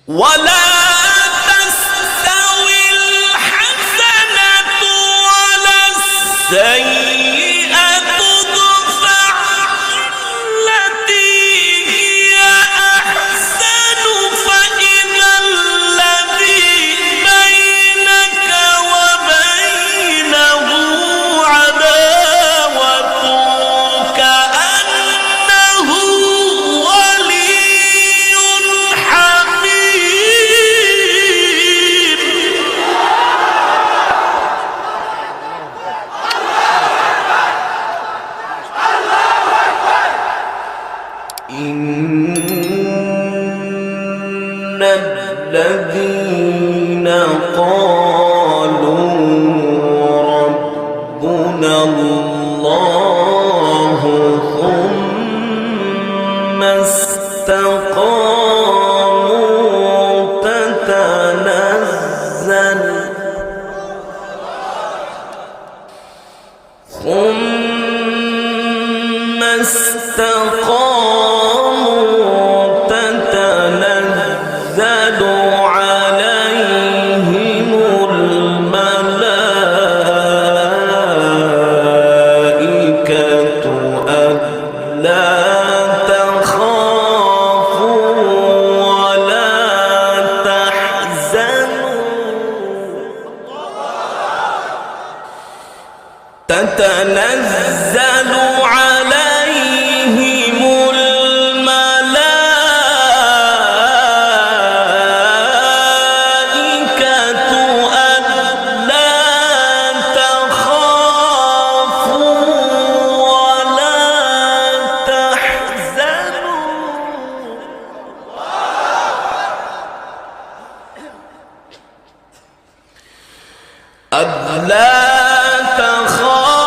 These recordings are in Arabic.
ولا تستوي الحسنة ولا السيئة ادفع بالتي هي أحسن فإذا الذي بينك وبينه عداوة كأنه ولي حميم. إن الذين قالوا ربنا الله ثم استقاموا تتنزل عليهم الملائكة ألا تخافوا ولا تحزنوا تتنزل عليهم الملائكة ألا تخافوا ولا تحزنوا ألا تخافوا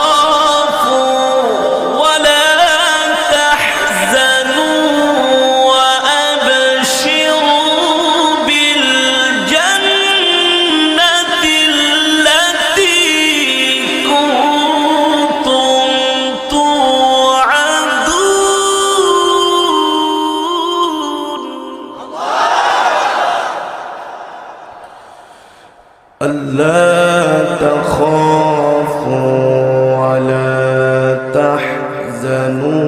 ولا تحزنوا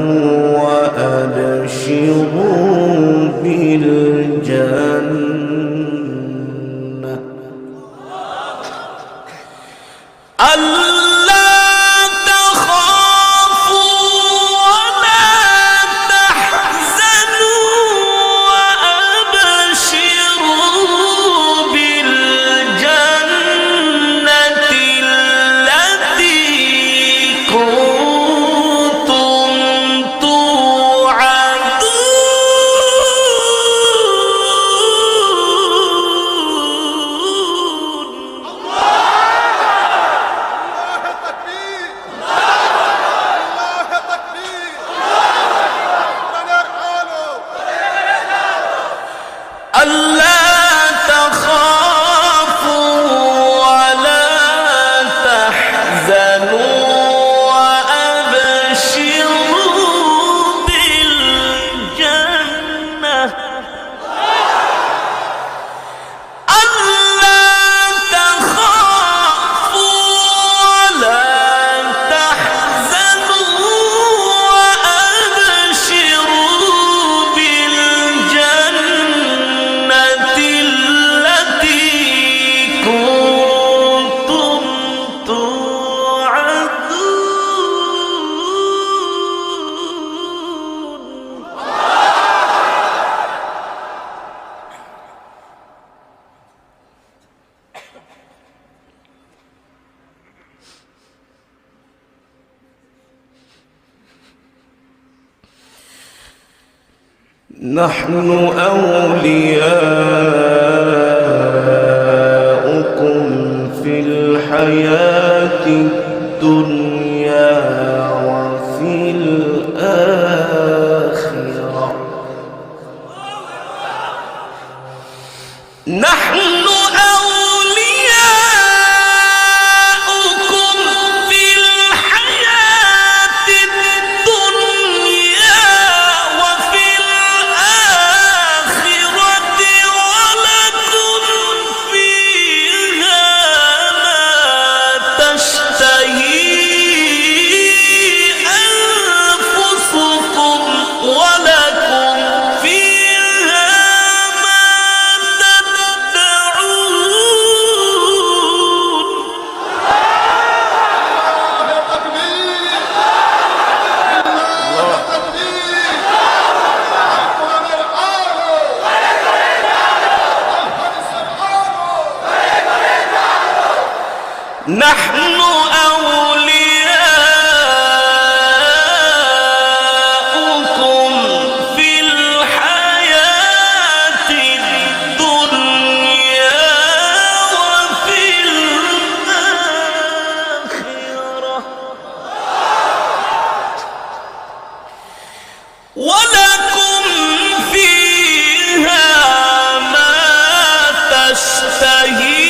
وأبشروا بالجنة ألا تخافوا ولا تحزنوا وأبشروا بالجنة التي كنتم نحن أولياؤكم في الحياة الدنيا وفي الآخرة نحن ولا نحن أولياؤكم في الحياة الدنيا وفي الآخرة ولكم فيها ما تشتهي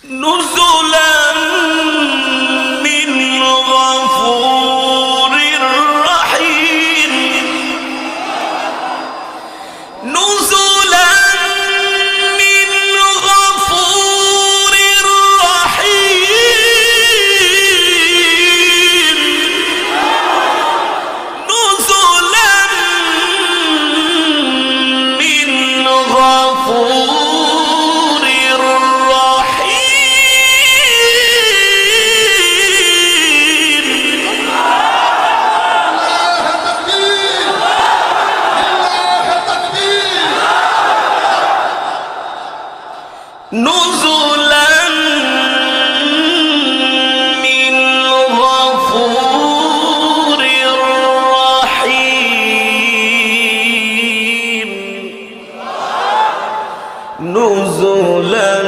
نزلا من غفور رحيم نزلا من غفور رحيم نزلا من غفور نزلا من غفور رحيم نزلا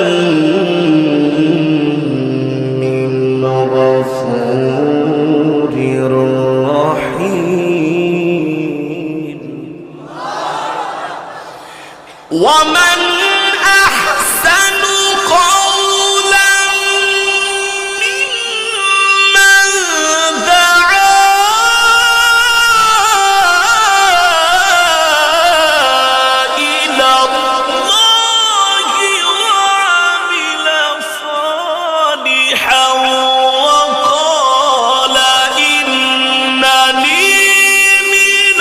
من غفور رحيم ومن أحسن قولا ممن دعا إلى الله وعمل صالحا وقال إنني من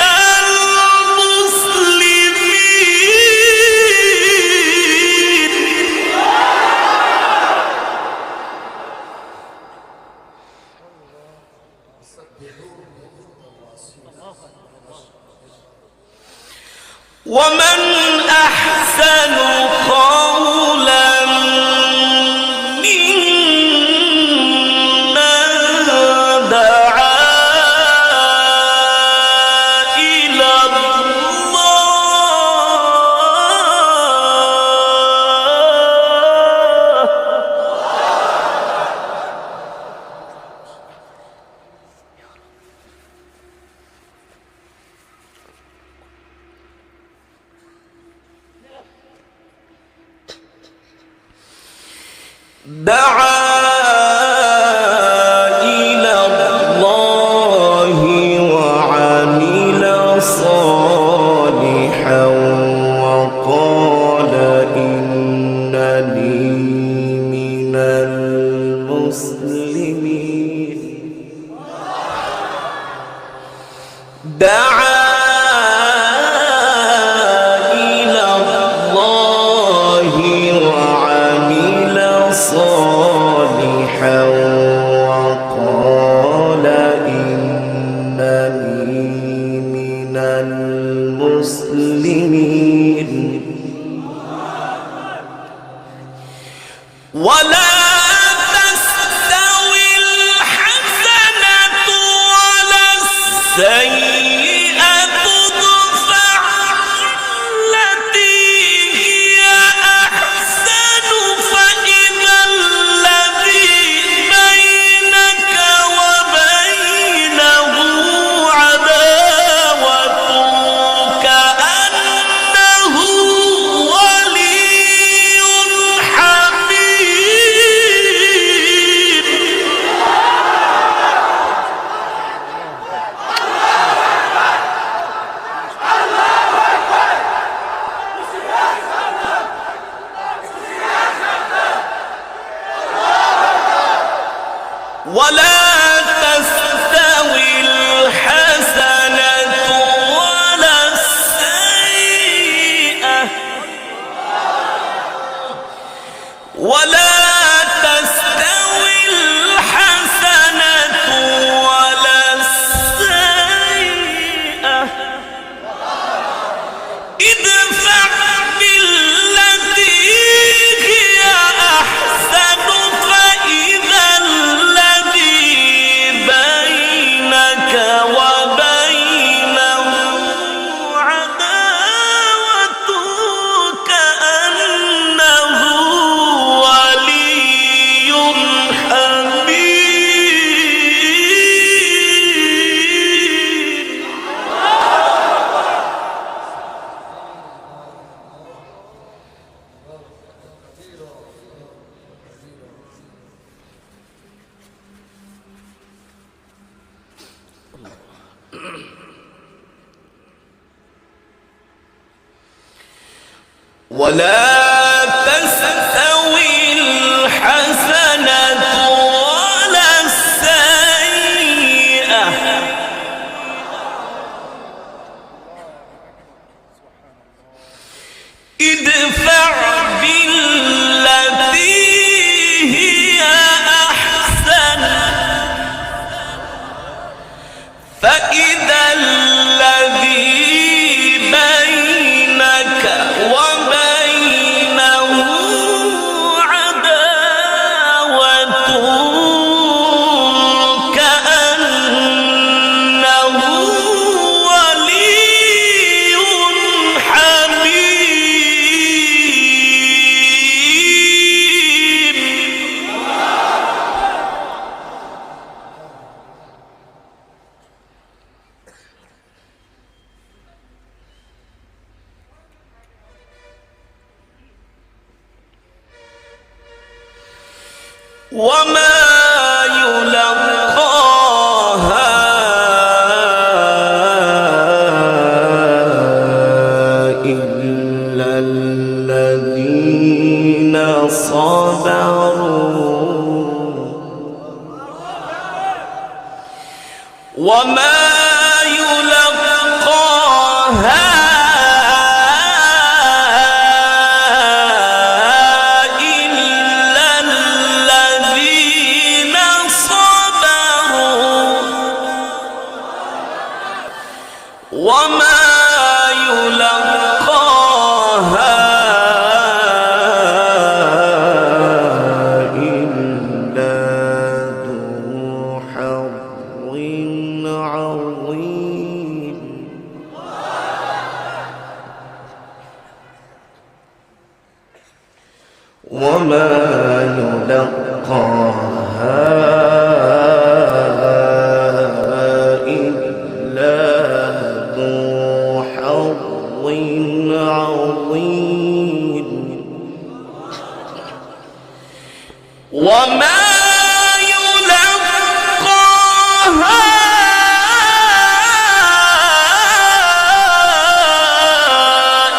المسلمين ومن أحسن قولا ممن دعا إلى الله وعمل صالحا وقال إنني من المسلمين دعا إلى الله وعمل صالحا وقال إنني من المسلمين ولا تستوي الحسنة ولا السيئة ادفع بالتي هي أحسن فإذا الذي بينك وبينه عداوة كأنه ولي حميم ولا تستوي الحسنة ولا السيئة ولا تستوي الحسنة ولا السيئة ادفع بالتي هي أحسن فإذا الذي بينك وبينه عداوة كأنه ولي حميم. ولا تستوي الحسنة ولا السيئة ادفع بالتي هي أحسن فإذا الذي بينك وبينه عداوة كأنه ولي حميم. وما يلقاها إلا الذين صبروا وما يلقاها وما يلقاها إلا ذو حظ عظيم. وما يلقاها وما يلقاها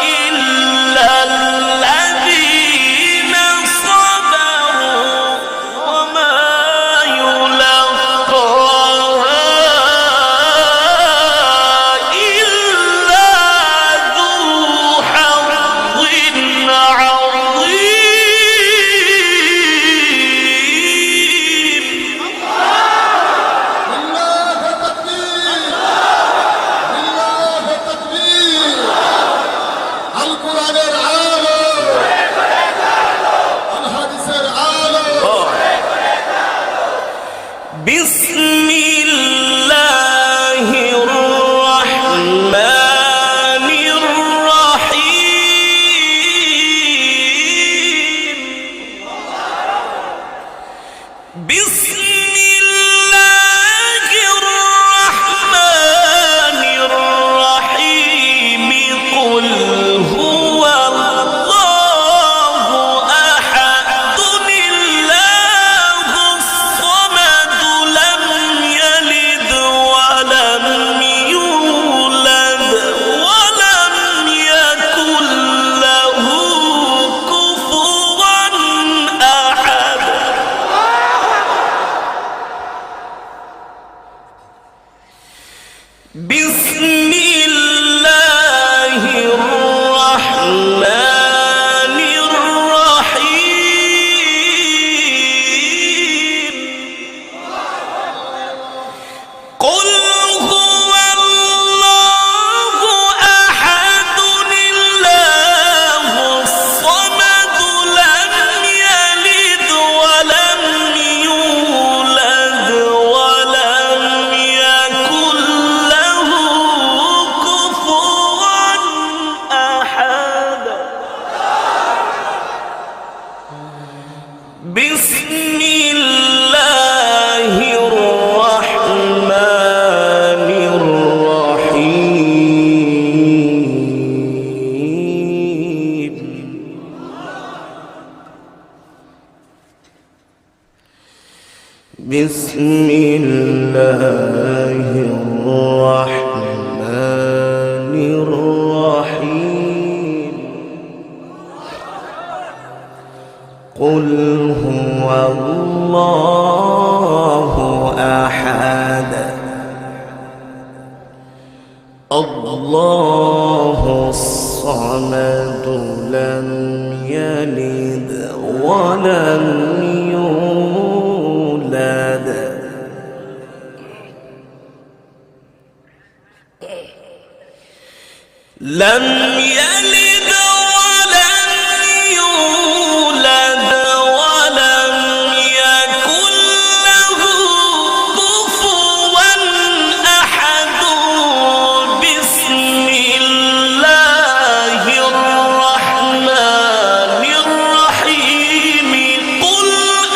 إلا الذين صبروا وما يلقاها إلا ذو حظ بسم الله الرحمن الرحيم. بسم الله الرحمن الرحيم. قل هو الله أحد الله الصمد لم يلد ولم يولد ولم يكن له كفوا أحد. بسم الله الرحمن الرحيم بسم الله الرحمن الرحيم قل هو الله أحد الله الصمد لم يلد ولم يولد لم يلد ولم يولد ولم يكن له كفوا أحد بسم الله الرحمن الرحيم قل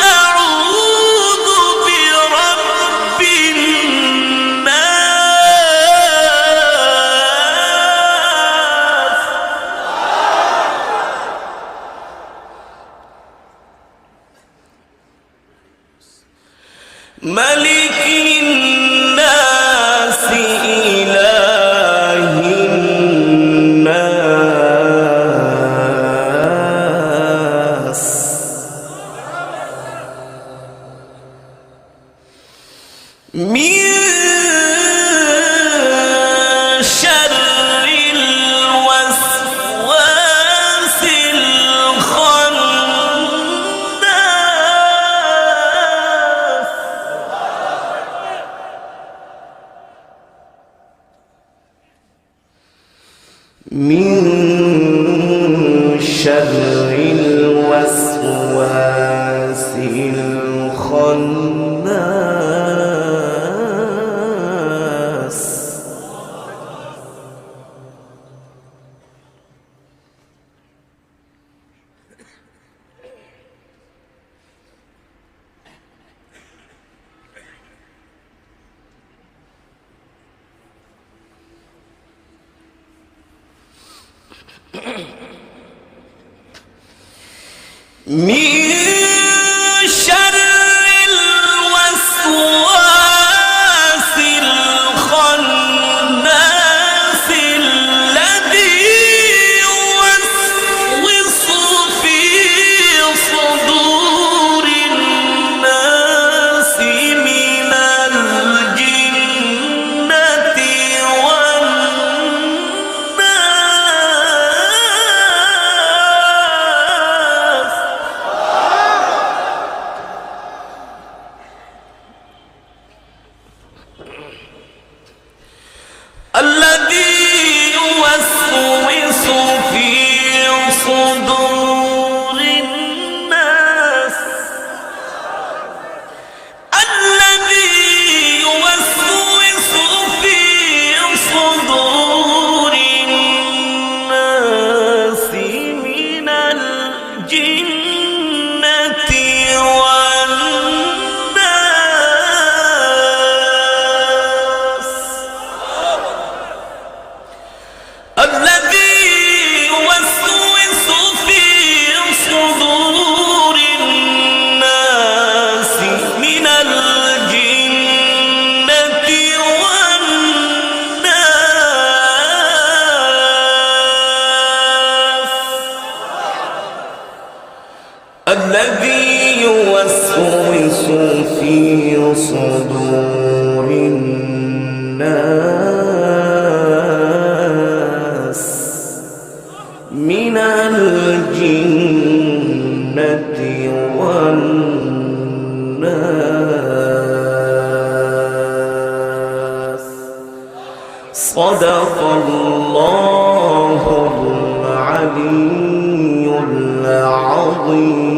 أعوذ برب الناس ملك الناس إله الناس من شر الوسواس الخناس من شر الوسواس الخناس من شر الوسواس الخناس الذي يوسوس في صدور الناس من الجنة والناس الذي يوسوس في صدور الناس الذي يوسوس في صدور الناس من الجنة والناس الذي يوسوس في صدور الناس من الجنة والناس الذي يوسوس في صدور الناس من الجنة والناس صدق الله العلي العظيم